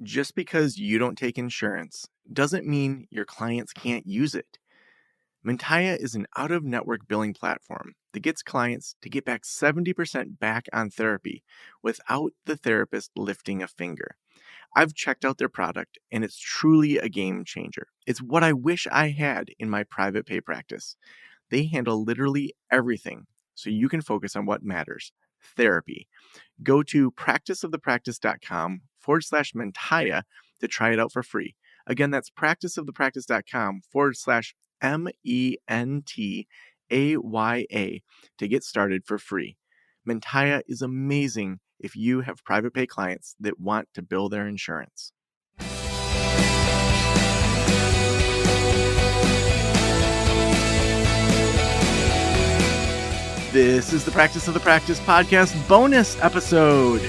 Just because you don't take insurance doesn't mean your clients can't use it. Mentaya is an out of network billing platform that gets clients to get back 70% back on therapy without the therapist lifting a finger. I've checked out their product and it's truly a game changer. It's what I wish I had in my private pay practice. They handle literally everything so you can focus on what matters: therapy. Go to practiceofthepractice.com/Mentaya to try it out for free. Again, that's practiceofthepractice.com/MENTAYA to get started for free. Mentaya is amazing if you have private pay clients that want to bill their insurance. This is the Practice of the Practice podcast bonus episode.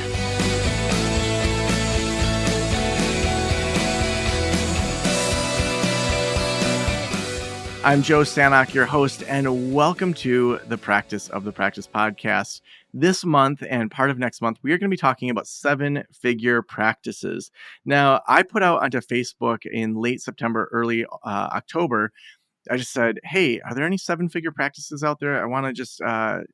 I'm Joe Sanok, your host, and welcome to the Practice of the Practice podcast. This month and part of next month, we are going to be talking about seven-figure practices. Now, I put out onto Facebook in late September, early October. I just said, hey, are there any seven-figure practices out there? I want to just kind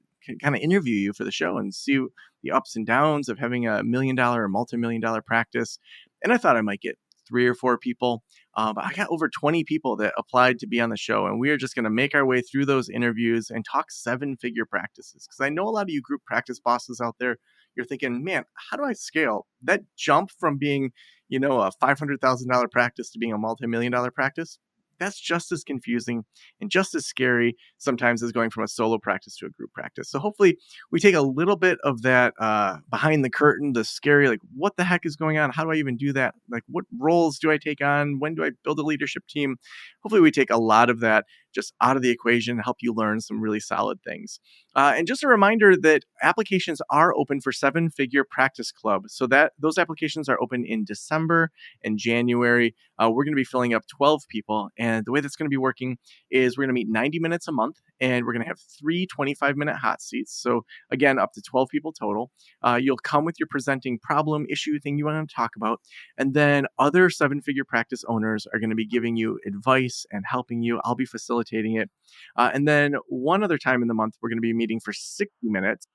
of interview you for the show and see the ups and downs of having a $1 million or multi-million dollar practice. And I thought I might get 3 or 4 people. But I got over 20 people that applied to be on the show. And we are just going to make our way through those interviews and talk seven-figure practices. Because I know a lot of you group practice bosses out there, you're thinking, man, how do I scale? That jump from being, a $500,000 practice to being a multi-million dollar practice, that's just as confusing and just as scary sometimes as going from a solo practice to a group practice. So hopefully we take a little bit of that behind the curtain, the scary, like, what the heck is going on? How do I even do that? Like, what roles do I take on? When do I build a leadership team? Hopefully we take a lot of that just out of the equation and help you learn some really solid things. And just a reminder that applications are open for seven-figure practice club. So that those applications are open in December and January. We're going to be filling up 12 people. And the way that's going to be working is we're going to meet 90 minutes a month, and we're going to have 3 25-minute hot seats. So again, up to 12 people total. You'll come with your presenting problem, issue, thing you want to talk about. And then other seven-figure practice owners are going to be giving you advice and helping you. I'll be facilitating it. And then one other time in the month, we're going to be meeting for 60 minutes.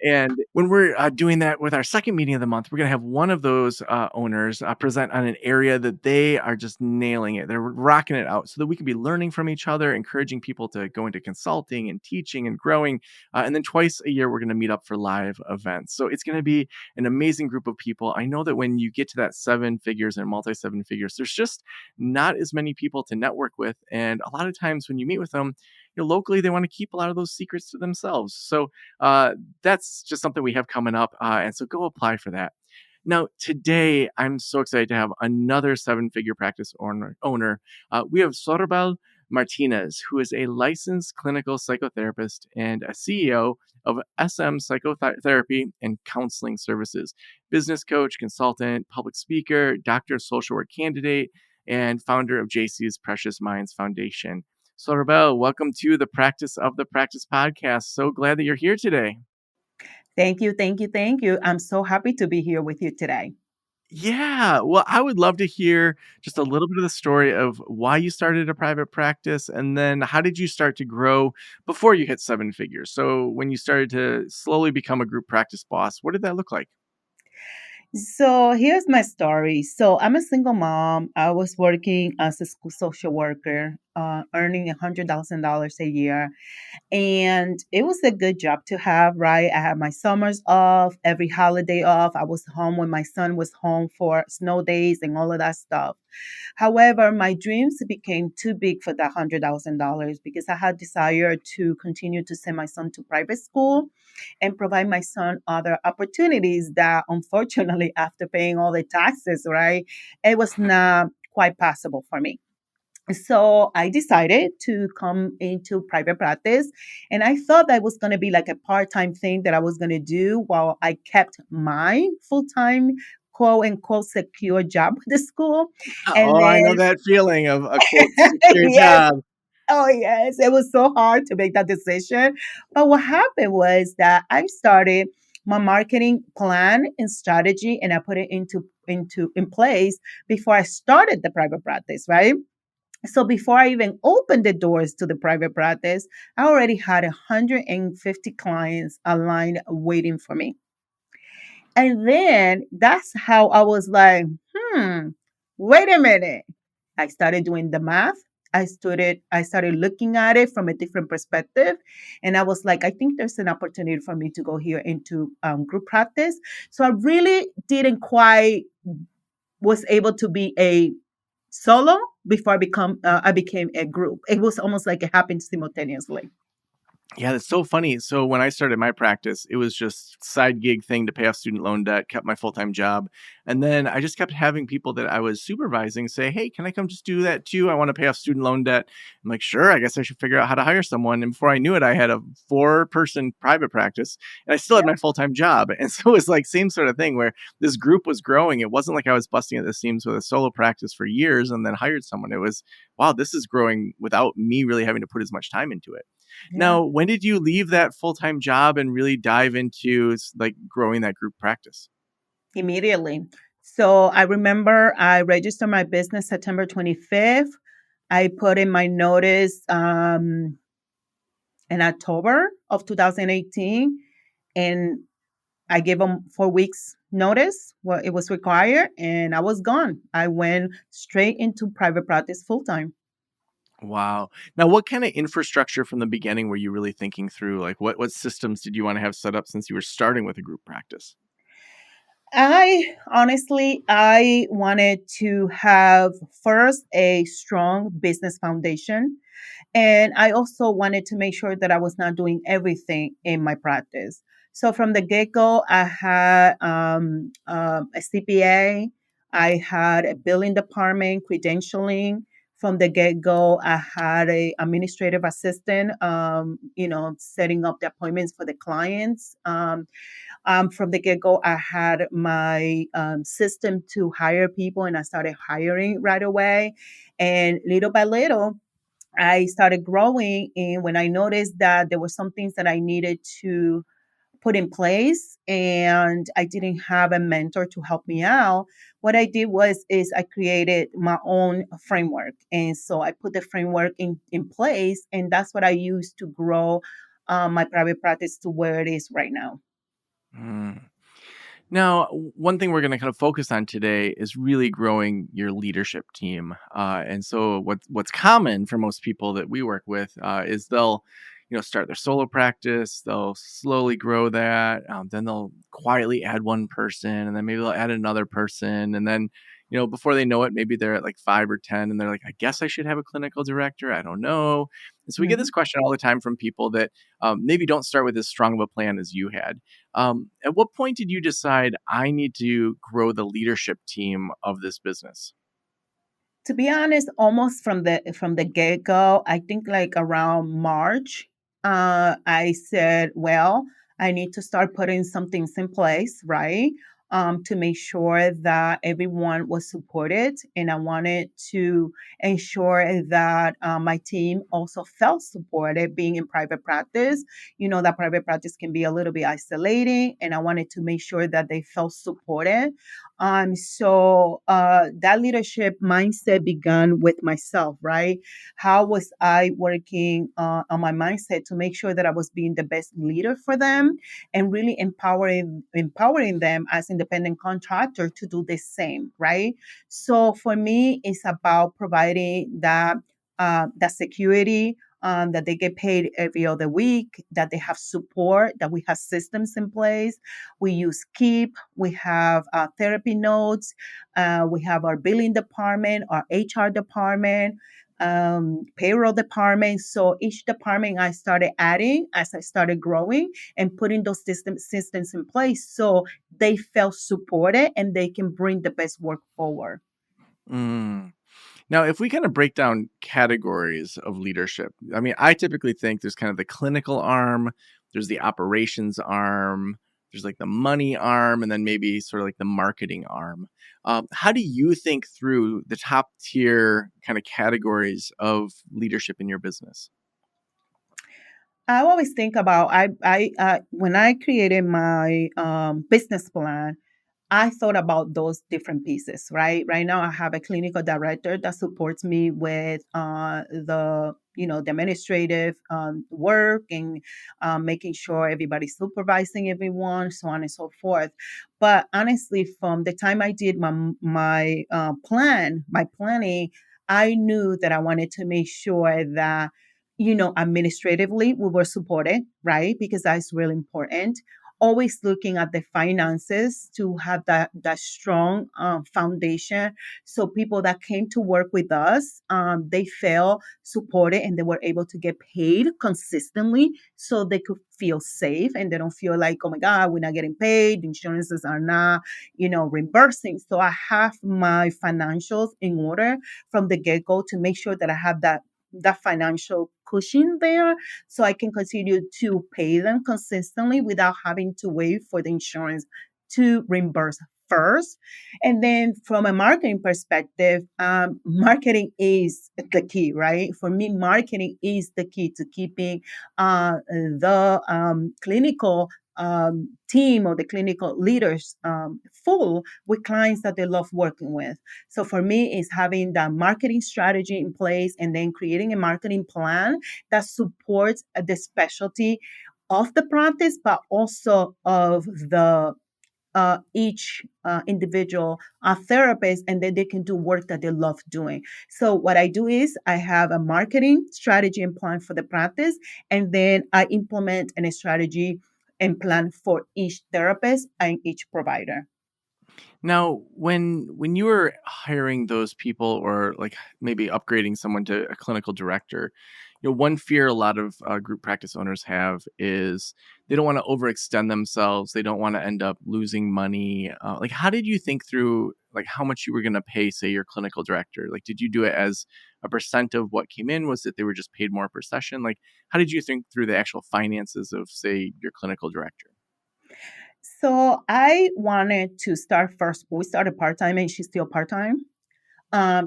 And when we're doing that with our second meeting of the month, we're going to have one of those owners present on an area that they are just nailing it. They're rocking it out so that we can be learning from each other, encouraging people to go into consulting and teaching and growing. And then twice a year, we're going to meet up for live events. So it's going to be an amazing group of people. I know that when you get to that seven figures and multi-seven figures, there's just not as many people to network with. And a lot of times when you meet with them, locally, they want to keep a lot of those secrets to themselves. So that's just something we have coming up. And so go apply for that. Now, today, I'm so excited to have another seven-figure practice owner. We have Soribel Martinez, who is a licensed clinical psychotherapist and a CEO of SM Psychotherapy and Counseling Services, business coach, consultant, public speaker, doctor of social work candidate, and founder of JC's Precious Minds Foundation. Soribel, welcome to the Practice of the Practice podcast. So glad that you're here today. Thank you, thank you, thank you. I'm so happy to be here with you today. Yeah, well, I would love to hear just a little bit of the story of why you started a private practice, and then how did you start to grow before you hit seven figures? So when you started to slowly become a group practice boss, what did that look like? So here's my story. So I'm a single mom. I was working as a school social worker, earning $100,000 a year. And it was a good job to have, right? I had my summers off, every holiday off. I was home when my son was home for snow days and all of that stuff. However, my dreams became too big for that $100,000 because I had desire to continue to send my son to private school and provide my son other opportunities that, unfortunately, after paying all the taxes, right, it was not quite possible for me. So I decided to come into private practice, and I thought that was going to be like a part-time thing that I was going to do while I kept my full-time quote unquote secure job at the school. And Oh, I know then that feeling of a quote secure yes, job. oh yes, it was so hard to make that decision. But what happened was that I started my marketing plan and strategy, and I put it in place before I started the private practice, right? So before I even opened the doors to the private practice, I already had 150 clients aligned waiting for me. And then that's how I was like, hmm, wait a minute. I started doing the math. I started looking at it from a different perspective. And I was like, I think there's an opportunity for me to go here into group practice. So I really didn't quite was able to be a solo before I became a group. It was almost like it happened simultaneously. Yeah, that's so funny. So when I started my practice, it was just side gig thing to pay off student loan debt, kept my full-time job. And then I just kept having people that I was supervising say, "Hey, can I come just do that too? I want to pay off student loan debt." I'm like, "Sure, I guess I should figure out how to hire someone." And before I knew it, I had a 4-person private practice and I still had Yeah, my full-time job. And so it was like same sort of thing where this group was growing. It wasn't like I was busting at the seams with a solo practice for years and then hired someone. It was, wow, this is growing without me really having to put as much time into it. yeah, Now, when did you leave that full-time job and really dive into like growing that group practice? immediately. So I remember I registered my business September 25th. I put in my notice in October of 2018, and I gave them 4 weeks notice what it was required, and I was gone. I went straight into private practice full time. Wow. Now, what kind of infrastructure from the beginning were you really thinking through? Like what systems did you want to have set up since you were starting with a group practice? I wanted to have first a strong business foundation. And I also wanted to make sure that I was not doing everything in my practice. So from the get go, I had a CPA, I had a billing department, credentialing. From the get go, I had a administrative assistant, setting up the appointments for the clients. From the get go, I had my system to hire people, and I started hiring right away. And little by little, I started growing. And when I noticed that there were some things that I needed to put in place and I didn't have a mentor to help me out, what I did is I created my own framework. And so I put the framework in place, and that's what I used to grow my private practice to where it is right now. Mm. Now, one thing we're going to kind of focus on today is really growing your leadership team. And so, what's common for most people that we work with is they'll, start their solo practice. They'll slowly grow that. Then they'll quietly add one person, and then maybe they'll add another person, and then, before they know it, maybe they're at like 5 or 10, and they're like, "I guess I should have a clinical director. I don't know." And so we get this Mhm. question all the time from people that maybe don't start with as strong of a plan as you had. At what point did you decide I need to grow the leadership team of this business? To be honest, almost from the get go, I think like around March, I said, well, I need to start putting some things in place, right? To make sure that everyone was supported, and I wanted to ensure that my team also felt supported. Being in private practice, that private practice can be a little bit isolating, and I wanted to make sure that they felt supported. So that leadership mindset began with myself, right? How was I working on my mindset to make sure that I was being the best leader for them and really empowering them as independent contractor to do the same, right? So for me, it's about providing that security. That they get paid every other week, that they have support, that we have systems in place. We use Keep, we have therapy notes, we have our billing department, our HR department, payroll department. So each department I started adding as I started growing and putting those systems in place so they felt supported and they can bring the best work forward. Mm. Now, if we kind of break down categories of leadership, I mean, I typically think there's kind of the clinical arm, there's the operations arm, there's like the money arm, and then maybe sort of like the marketing arm. How do you think through the top tier kind of categories of leadership in your business? I always think about I when I created my business plan, I thought about those different pieces, right? Right now, I have a clinical director that supports me with the administrative work and making sure everybody's supervising everyone, so on and so forth. But honestly, from the time I did my planning, I knew that I wanted to make sure that administratively we were supported, right? Because that's really important, always looking at the finances to have that strong foundation, so people that came to work with us, they felt supported and they were able to get paid consistently, so they could feel safe and they don't feel like, oh my god, we're not getting paid, insurances are not reimbursing. So I have my financials in order from the get-go to make sure that I have that financial cushion there, so I can continue to pay them consistently without having to wait for the insurance to reimburse first. And then from a marketing perspective, marketing is the key, right? For me, marketing is the key to keeping the clinical team or the clinical leaders full with clients that they love working with. So for me, it's having the marketing strategy in place and then creating a marketing plan that supports the specialty of the practice, but also of the each individual therapist, and then they can do work that they love doing. So what I do is I have a marketing strategy and plan for the practice, and then I implement a strategy and plan for each therapist and each provider. Now, when you were hiring those people or like maybe upgrading someone to a clinical director, one fear a lot of group practice owners have is they don't want to overextend themselves. They don't want to end up losing money. Like, how did you think through like how much you were going to pay, say, your clinical director? Like, did you do it as a percent of what came in? Was it they were just paid more per session? Like, how did you think through the actual finances of, say, your clinical director? So I wanted to start first. We started part time, and she's still part time.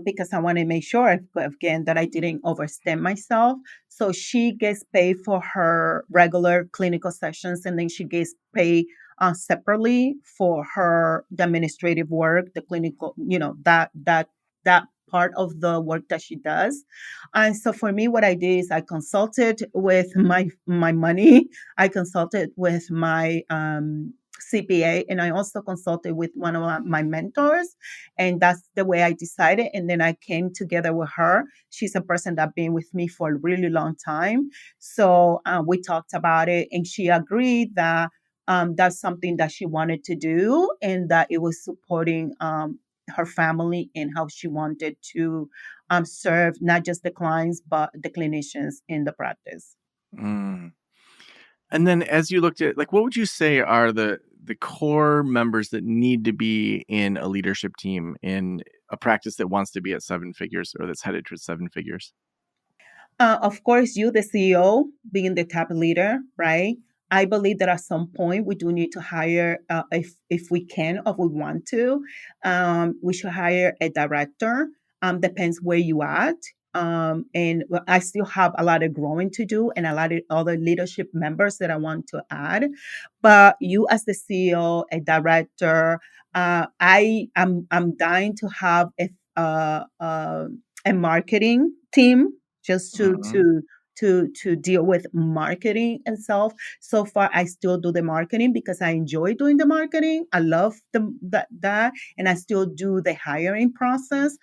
Because I want to make sure again that I didn't overstep myself. So she gets paid for her regular clinical sessions, and then she gets paid separately for her the administrative work, the clinical, that part of the work that she does. And so for me, what I did is I consulted with my money. I consulted with my CPA, and I also consulted with one of my mentors, and that's the way I decided. And then I came together with her. She's a person that been with me for a really long time. So we talked about it, and she agreed that that's something that she wanted to do, and that it was supporting her family and how she wanted to serve not just the clients but the clinicians in the practice. Mm. And then as you looked at like what would you say are the core members that need to be in a leadership team in a practice that wants to be at seven figures or that's headed towards seven figures? Of course, you, the CEO, being the top leader, right? I believe that at some point we do need to hire, if we can or if we want to, we should hire a director. Depends where you at. And I still have a lot of growing to do and a lot of other leadership members that I want to add. But you, as the CEO, a director, I'm dying to have a marketing team just Mhm. to deal with marketing itself. So far, I still do the marketing because I enjoy doing the marketing. I love that, and I still do the hiring process,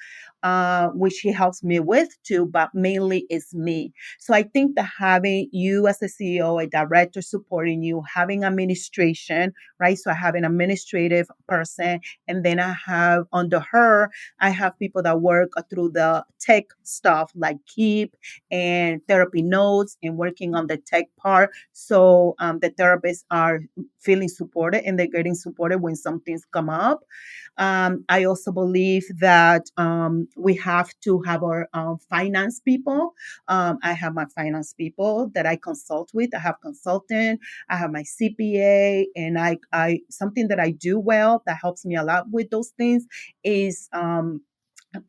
which he helps me with too. But mainly it's me. So I think that having you as a CEO, a director supporting you, having administration, right? So I have an administrative person, and then I have under her, I have people that work through the tech stuff like Keep and therapy notes and working on the tech part. So the therapists are feeling supported and they're getting supported when some things come up. I also believe that we have to have our finance people. I have my finance people that I consult with. I have consultant. I have my CPA, and I something that I do well that helps me a lot with those things is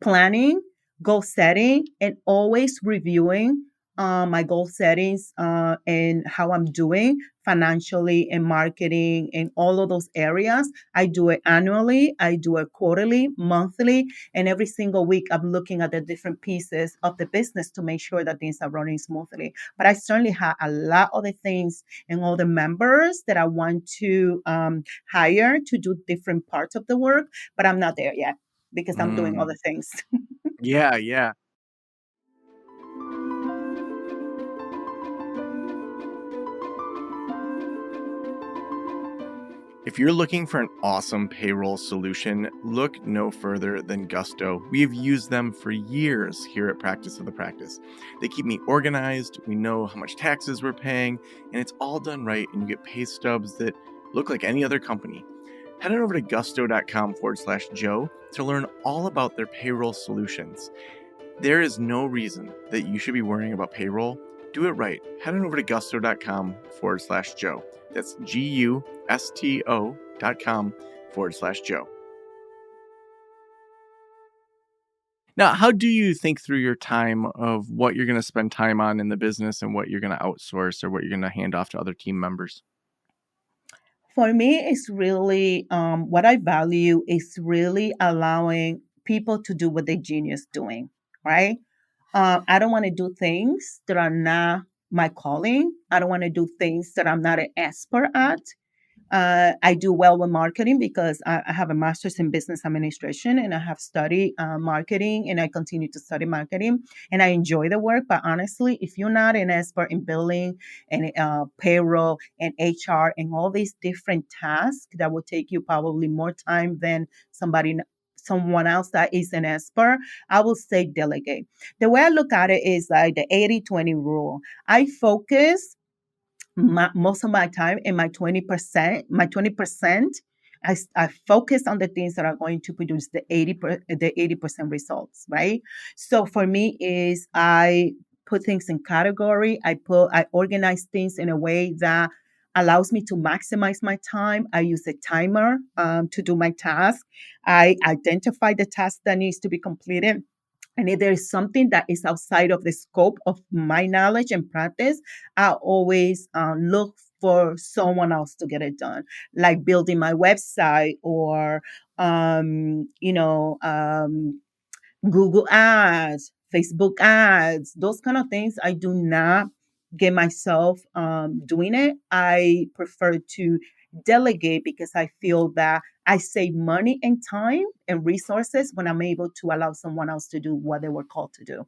planning, goal setting, and always reviewing my goal settings and how I'm doing financially and marketing and all of those areas. I do it annually, I do it quarterly, monthly, and every single week I'm looking at the different pieces of the business to make sure that things are running smoothly. But I certainly have a lot of the things and all the members that I want to hire to do different parts of the work, but I'm not there yet because I'm doing other Mm. things. Yeah, yeah. If you're looking for an awesome payroll solution, look no further than Gusto. We've used them for years here at Practice of the Practice. They keep me organized, we know how much taxes we're paying, and it's all done right, and you get pay stubs that look like any other company. Head on over to gusto.com/Joe to learn all about their payroll solutions. There is no reason that you should be worrying about payroll. Do it right. Head on over to gusto.com/Joe. That's GUSTO.com/Joe. Now, how do you think through your time of what you're going to spend time on in the business and what you're going to outsource or what you're going to hand off to other team members? For me, it's really what I value is really allowing people to do what they genius doing, right? I don't want to do things that are not my calling. I don't want to do things that I'm not an expert at. I do well with marketing because I have a master's in business administration and I have studied marketing and I continue to study marketing and I enjoy the work. But honestly, if you're not an expert in billing and payroll and HR and all these different tasks that will take you probably more time than someone else that is an expert, I will say delegate. The way I look at it is like the 80-20 rule. I focus most of my time in my 20%, I focus on the things that are going to produce the 80% results, right? So for me is I put things in category. I organize things in a way that allows me to maximize my time. I use a timer to do my task. I identify the task that needs to be completed, and if there is something that is outside of the scope of my knowledge and practice, I always look for someone else to get it done, like building my website or, Google ads, Facebook ads, those kind of things. I do not get myself doing it. I prefer to delegate because I feel that I save money and time and resources when I'm able to allow someone else to do what they were called to do.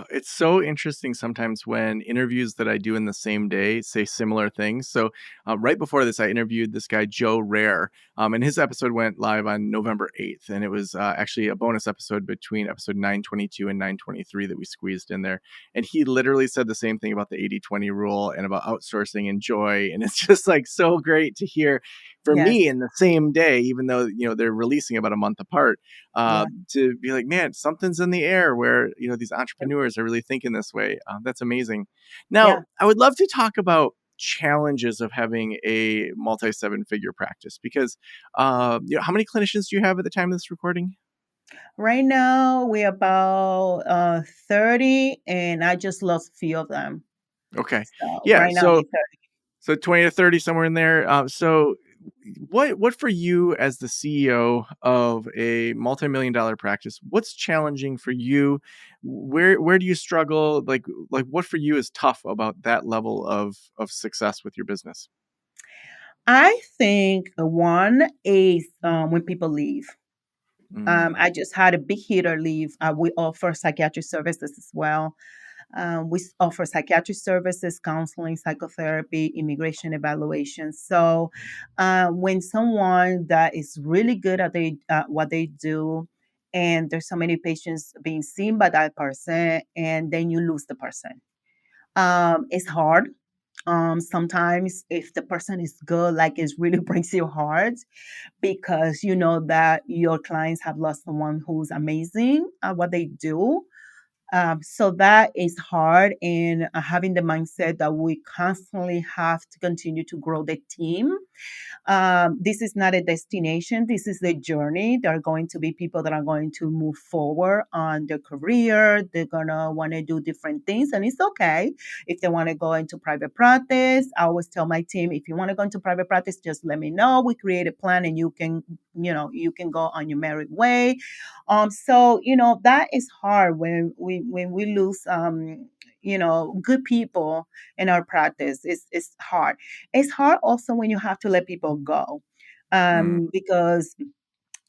It's so interesting sometimes when interviews that I do in the same day say similar things. So, right before this, I interviewed this guy, Joe Rare, and his episode went live on November 8th. And it was actually a bonus episode between episode 922 and 923 that we squeezed in there. And he literally said the same thing about the 80-20 rule and about outsourcing and joy. And it's just like so great to hear for Yes. me in the same day, even though, they're releasing about a month apart, Yeah. to be like, man, something's in the air where, these entrepreneurs are really thinking this way. That's amazing. Now, Yeah. I would love to talk about challenges of having a multi seven figure practice because, how many clinicians do you have at the time of this recording? Right now, we're about 30, and I just lost a few of them. Okay. So Yeah. right now, we're So, 30. so 20 to 30, somewhere in there. So what for you as the CEO of a multi-million dollar practice, what's challenging for you? Where do you struggle? Like what for you is tough about that level of success with your business? I think one is when people leave. Mm. I just had a big hitter leave. We offer psychiatric services as well. Offer psychiatric services, counseling, psychotherapy, immigration evaluation. So, when someone that is really good at what they do, and there's so many patients being seen by that person, and then you lose the person, it's hard. Sometimes if the person is good, like it really breaks your heart because you know that your clients have lost someone who's amazing at what they do. So that is hard, and having the mindset that we constantly have to continue to grow the team. This is not a destination. This is a journey. There are going to be people that are going to move forward on their career. They're going to want to do different things. And it's okay if they want to go into private practice. I always tell my team, if you want to go into private practice, just let me know. We create a plan and you can go on your merry way. So, that is hard when we lose, good people in our practice. It's hard. It's hard also when you have to let people go, Mm. because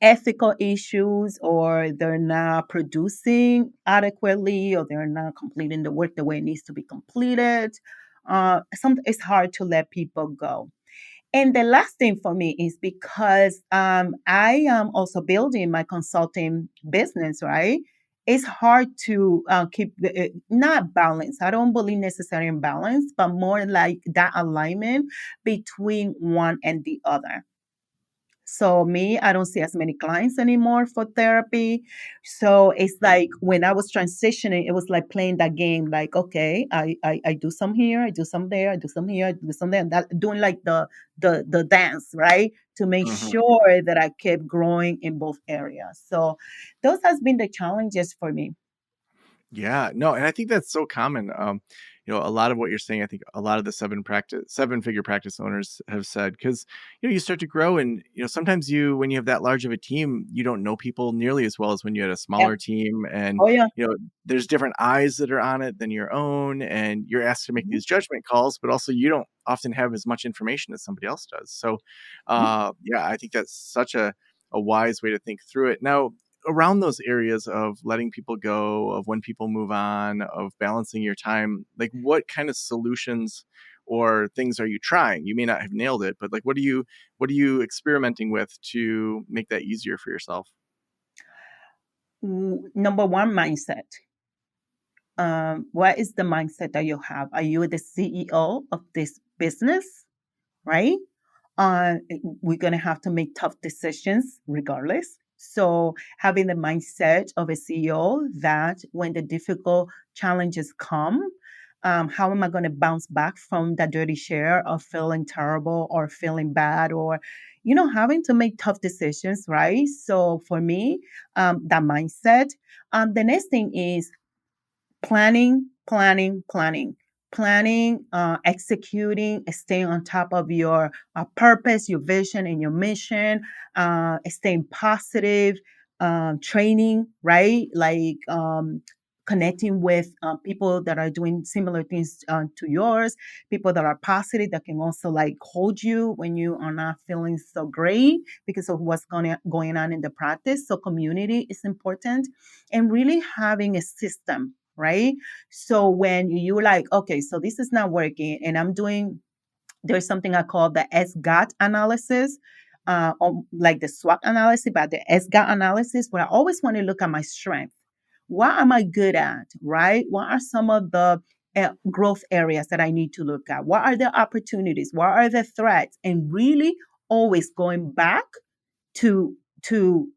ethical issues, or they're not producing adequately, or they're not completing the work the way it needs to be completed. It's hard to let people go. And the last thing for me is because I am also building my consulting business, right? It's hard to keep not balance. I don't believe necessarily in balance, but more like that alignment between one and the other. So me, I don't see as many clients anymore for therapy. So it's like when I was transitioning, it was like playing that game. Like, okay, I do some here, I do some there, I do some here, I do some there. And that doing like the dance, right? To make Mhm. sure that I kept growing in both areas. So those has been the challenges for me. Yeah, no, and I think that's so common. A lot of what you're saying, I think a lot of the seven figure practice owners have said, because you start to grow, and sometimes when you have that large of a team, you don't know people nearly as well as when you had a Yeah. smaller team, and Oh yeah. there's different eyes that are on it than your own, and you're asked to make Mhm, these judgment calls, but also you don't often have as much information as somebody else does. So, mhm. yeah, I think that's such a wise way to think through it. Now, around those areas of letting people go, of when people move on, of balancing your time, like what kind of solutions or things are you trying? You may not have nailed it, but like what are you experimenting with to make that easier for yourself? Number one, mindset. What is the mindset that you have? Are you the CEO of this business, right? We're going to have to make tough decisions regardless. So, having the mindset of a CEO that when the difficult challenges come, how am I going to bounce back from that dirty share of feeling terrible or feeling bad, or, having to make tough decisions, right? So, for me, that mindset. The next thing is planning, executing, staying on top of your purpose, your vision, and your mission, staying positive, training, right? Like connecting with people that are doing similar things to yours, people that are positive that can also like hold you when you are not feeling so great because of what's going on in the practice. So community is important, and really having a system, right? So when you like, okay, so this is not working, and there's something I call the SGOT analysis, or like the SWOT analysis, but the SGOT analysis, where I always want to look at my strength. What am I good at, right? What are some of the growth areas that I need to look at? What are the opportunities? What are the threats? And really always going back to to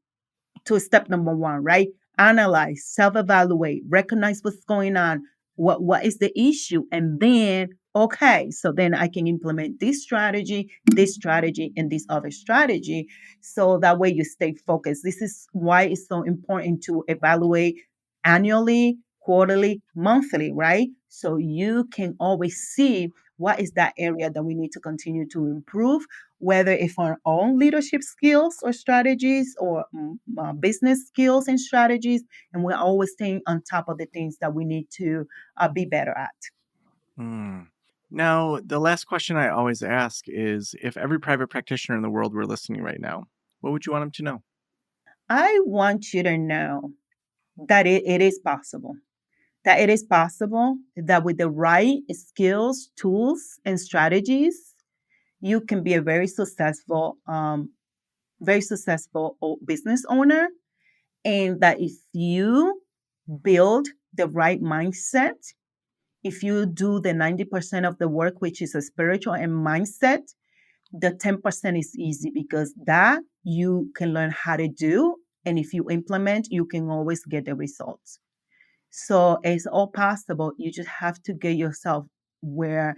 to step number one, right? Analyze, self-evaluate, recognize what's going on, what is the issue, and then okay, so then I can implement this strategy, and this other strategy. So that way you stay focused. This is why it's so important to evaluate annually, quarterly, monthly, right? So you can always see what is that area that we need to continue to improve, whether if our own leadership skills or strategies, or business skills and strategies, and we're always staying on top of the things that we need to be better at. Hmm. Now, the last question I always ask is, if every private practitioner in the world were listening right now, what would you want them to know? I want you to know that it is possible. That it is possible that with the right skills, tools, and strategies, you can be a very successful business owner, and that if you build the right mindset, if you do the 90% of the work, which is a spiritual and mindset, the 10% is easy because that you can learn how to do. And if you implement, you can always get the results. So it's all possible. You just have to get yourself where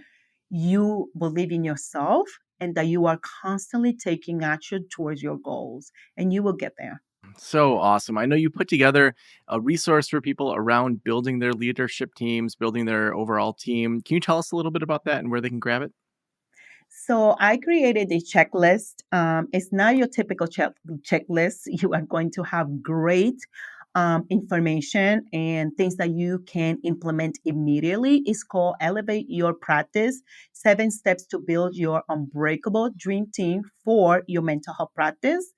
you believe in yourself and that you are constantly taking action towards your goals, and you will get there. So awesome. I know you put together a resource for people around building their leadership teams, building their overall team. Can you tell us a little bit about that and where they can grab it? So I created a checklist. It's not your typical checklist. You are going to have great information and things that you can implement immediately. It's called Elevate Your Practice: 7 Steps to Build Your Unbreakable Dream Team for Your Mental Health Practice.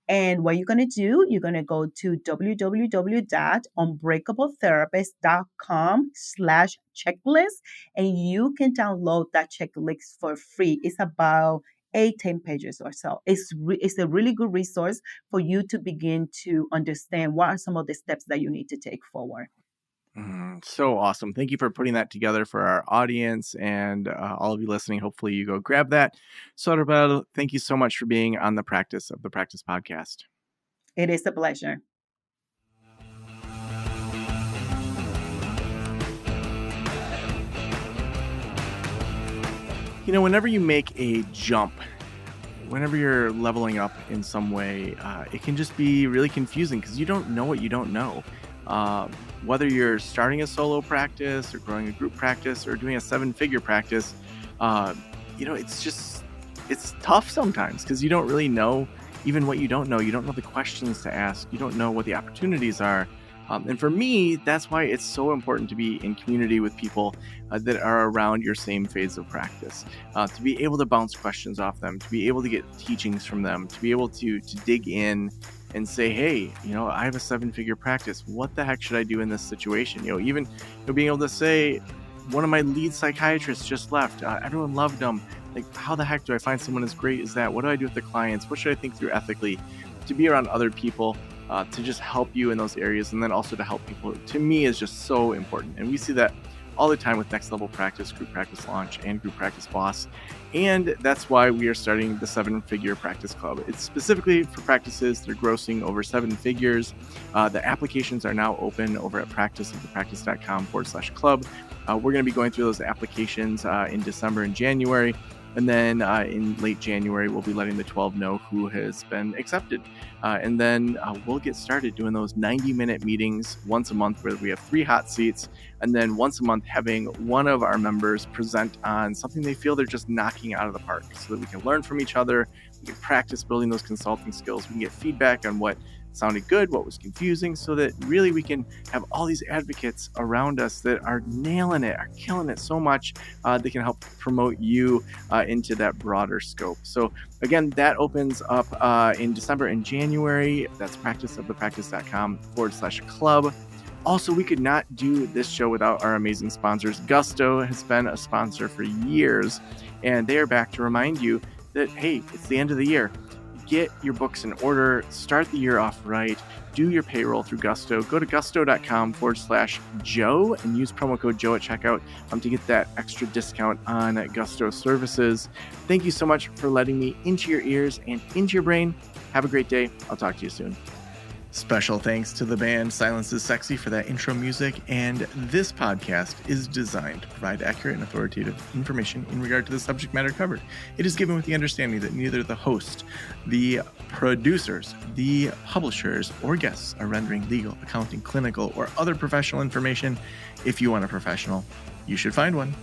And what you're going to do, you're going to go to www.unbreakabletherapist.com/checklist, and you can download that checklist for free. It's about 8-10 pages or so. It's a really good resource for you to begin to understand what are some of the steps that you need to take forward. So awesome. Thank you for putting that together for our audience and all of you listening. Hopefully you go grab that. Soribel, thank you so much for being on the Practice of the Practice podcast. It is a pleasure. Whenever you make a jump, whenever you're leveling up in some way, it can just be really confusing because you don't know what you don't know. Whether you're starting a solo practice or growing a group practice or doing a 7-figure practice, it's tough sometimes because you don't really know even what you don't know. You don't know the questions to ask. You don't know what the opportunities are. And for me, that's why it's so important to be in community with people that are around your same phase of practice, to be able to bounce questions off them, to be able to get teachings from them, to be able to dig in and say, hey, I have a 7-figure practice. What the heck should I do in this situation? Even being able to say, one of my lead psychiatrists just left. Everyone loved them. Like, how the heck do I find someone as great as that? What do I do with the clients? What should I think through ethically? To be around other people, to just help you in those areas, and then also to help people, to me, is just so important. And we see that all the time with Next Level Practice, Group Practice Launch, and Group Practice Boss. And that's why we are starting the 7-Figure Practice Club. It's specifically for practices that are grossing over 7 figures. The applications are now open over at practiceofthepractice.com/club. We're going to be going through those applications in December and January. And then in late January, we'll be letting the 12 know who has been accepted. And then we'll get started doing those 90-minute meetings once a month where we have 3 hot seats. And then once a month, having one of our members present on something they feel they're just knocking out of the park so that we can learn from each other. We can practice building those consulting skills. We can get feedback on what sounded good, what was confusing, so that really we can have all these advocates around us that are nailing it, are killing it so much, that can help promote you into that broader scope. So again, that opens up in December and January. That's practiceofthepractice.com/club. Also, we could not do this show without our amazing sponsors. Gusto has been a sponsor for years, and they are back to remind you that, hey, it's the end of the year. Get your books in order, start the year off right, do your payroll through Gusto. Go to gusto.com/Joe and use promo code Joe at checkout to get that extra discount on Gusto services. Thank you so much for letting me into your ears and into your brain. Have a great day. I'll talk to you soon. Special thanks to the band Silence is Sexy for that intro music, and this podcast is designed to provide accurate and authoritative information in regard to the subject matter covered. It is given with the understanding that neither the host, the producers, the publishers, or guests are rendering legal, accounting, clinical, or other professional information. If you want a professional, you should find one.